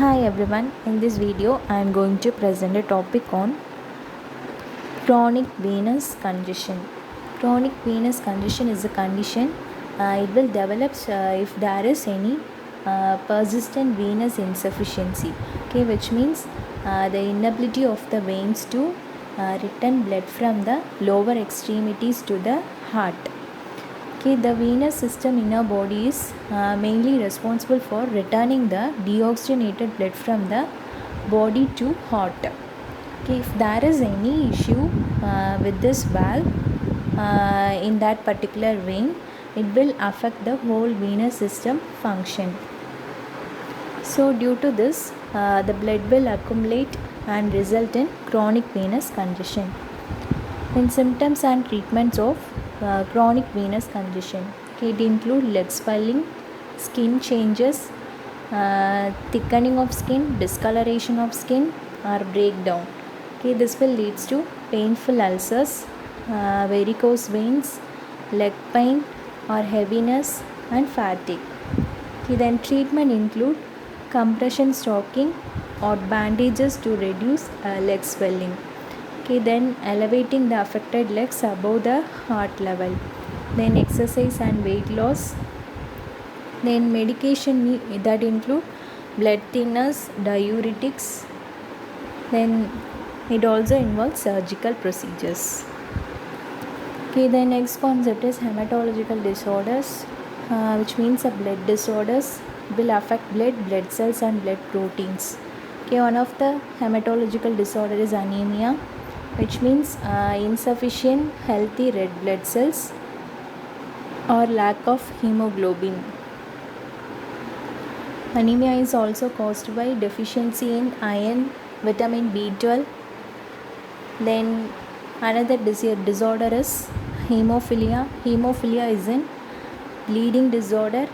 Hi everyone, in this video I am going to present a topic on chronic venous congestion. Chronic venous congestion is a condition it will develop if there is any persistent venous insufficiency, which means the inability of the veins to return blood from the lower extremities to the heart. The venous system in our body is mainly responsible for returning the deoxygenated blood from the body to heart. If there is any issue with this valve in that particular vein, it will affect the whole venous system function. So due to this, the blood will accumulate and result in chronic venous congestion. Then symptoms and treatments of chronic venous congestion. It include leg swelling, skin changes, thickening of skin, discoloration of skin, or breakdown. This will lead to painful ulcers, varicose veins, leg pain or heaviness and fatigue. Then treatment include compression stocking or bandages to reduce leg swelling. Then elevating the affected legs above the heart level. Then exercise and weight loss. Then medication that include blood thinners, diuretics. Then it also involves surgical procedures. The next concept is hematological disorders, which means blood disorders will affect blood cells and blood proteins. One of the hematological disorder is anemia, which means insufficient healthy red blood cells or lack of hemoglobin. Anemia is also caused by deficiency in iron, vitamin B12. Then another disorder is hemophilia. Hemophilia is a bleeding disorder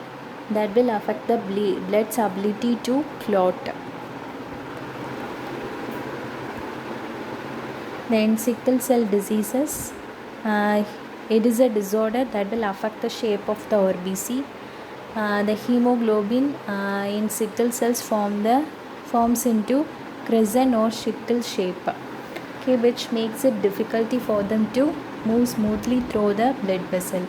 that will affect the blood's ability to clot. Then sickle cell diseases. It is a disorder that will affect the shape of the RBC. The hemoglobin in sickle cells forms into crescent or sickle shape, which makes it difficulty for them to move smoothly through the blood vessel,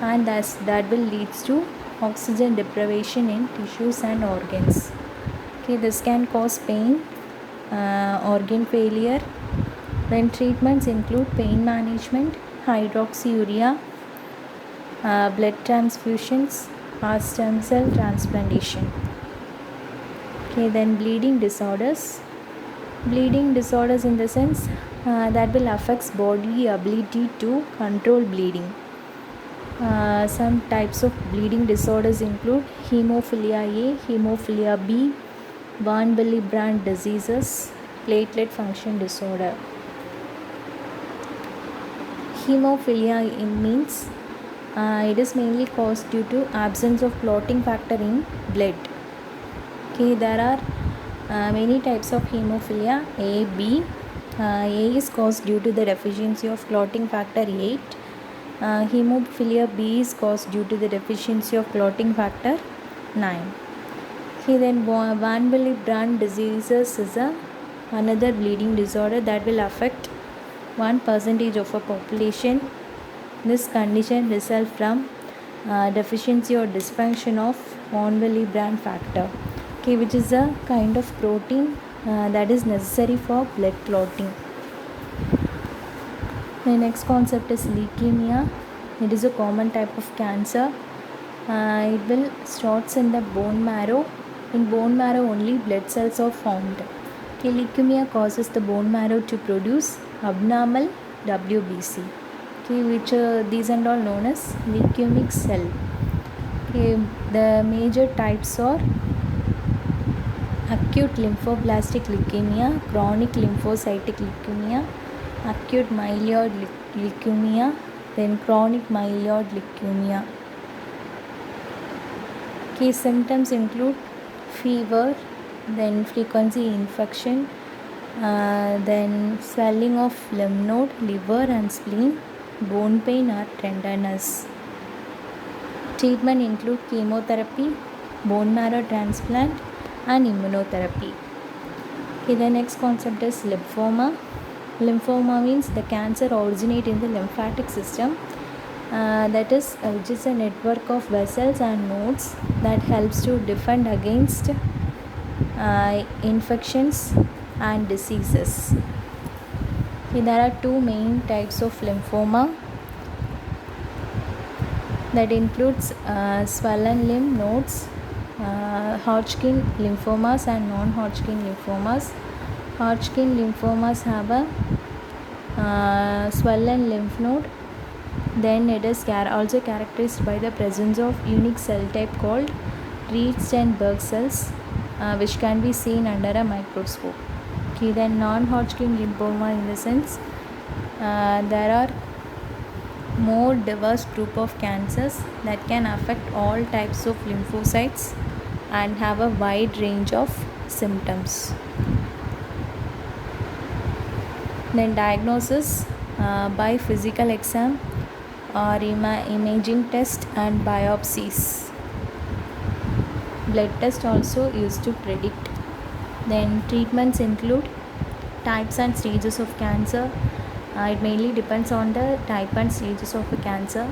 and that will lead to oxygen deprivation in tissues and organs. This can cause pain, organ failure. Then treatments include pain management, hydroxyurea, blood transfusions, or stem cell transplantation. Then bleeding disorders. Bleeding disorders in the sense that will affect body ability to control bleeding. Some types of bleeding disorders include hemophilia A, hemophilia B, Van Willebrand diseases, platelet function disorder. Hemophilia means it is mainly caused due to absence of clotting factor in blood. There are many types of hemophilia A, B. A is caused due to the deficiency of clotting factor 8. Hemophilia B is caused due to the deficiency of clotting factor 9. Then Van Willebrand diseases is another bleeding disorder that will affect 1% of a population. This condition results from deficiency or dysfunction of Van Willebrand factor, which is a kind of protein that is necessary for blood clotting. The next concept is leukemia. It is a common type of cancer. It will starts in the bone marrow. In bone marrow only blood cells are formed. Leukemia causes the bone marrow to produce abnormal WBC, which these and all known as leukemic cell. The major types are acute lymphoblastic leukemia, chronic lymphocytic leukemia, acute myeloid leukemia, then chronic myeloid leukemia. Symptoms include fever, then frequency infection, then swelling of lymph node, liver and spleen, bone pain or tenderness. Treatment include chemotherapy, bone marrow transplant, and immunotherapy. Okay, the next concept is lymphoma. Lymphoma means the cancer originates in the lymphatic system, which is a network of vessels and nodes that helps to defend against infections and diseases. Okay, there are two main types of lymphoma, that includes swollen lymph nodes, Hodgkin lymphomas and non-Hodgkin lymphomas. Hodgkin lymphomas have a swollen lymph node. Then it is also characterized by the presence of unique cell type called Reed-Steinberg cells, which can be seen under a microscope. Okay, then non-Hodgkin lymphoma, in the sense there are more diverse group of cancers that can affect all types of lymphocytes and have a wide range of symptoms. Then diagnosis by physical exam or imaging test and biopsies. Blood test also used to predict. Then treatments include types and stages of cancer. It mainly depends on the type and stages of the cancer.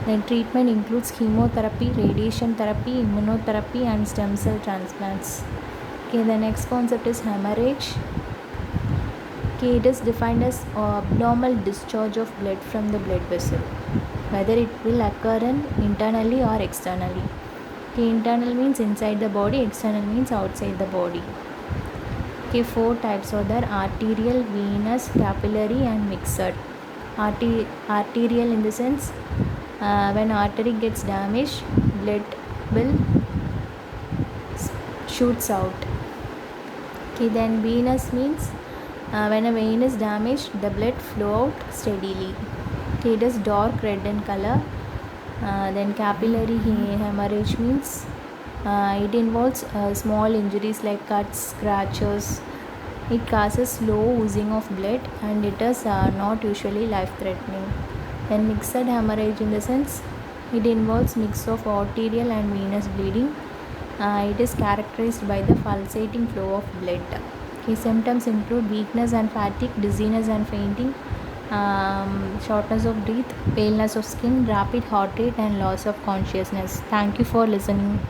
Then treatment includes chemotherapy, radiation therapy, immunotherapy and stem cell transplants. Okay, the next concept is hemorrhage. Okay, it is defined as abnormal discharge of blood from the blood vessel, whether it will occur internally or externally. Okay, internal means inside the body, external means outside the body. Okay, four types are there: arterial, venous, capillary and mixed. Arterial, in the sense when artery gets damaged, blood will shoots out. Okay, then venous means when a vein is damaged, the blood flow out steadily. Okay, it is dark red in color. Then capillary hemorrhage means it involves small injuries like cuts, scratches. It causes slow oozing of blood and it is not usually life-threatening. Then mixed hemorrhage, in the sense it involves mix of arterial and venous bleeding. It is characterized by the pulsating flow of blood. Okay, symptoms include weakness and fatigue, dizziness and fainting, shortness of breath, paleness of skin, rapid heart rate and loss of consciousness. Thank you for listening.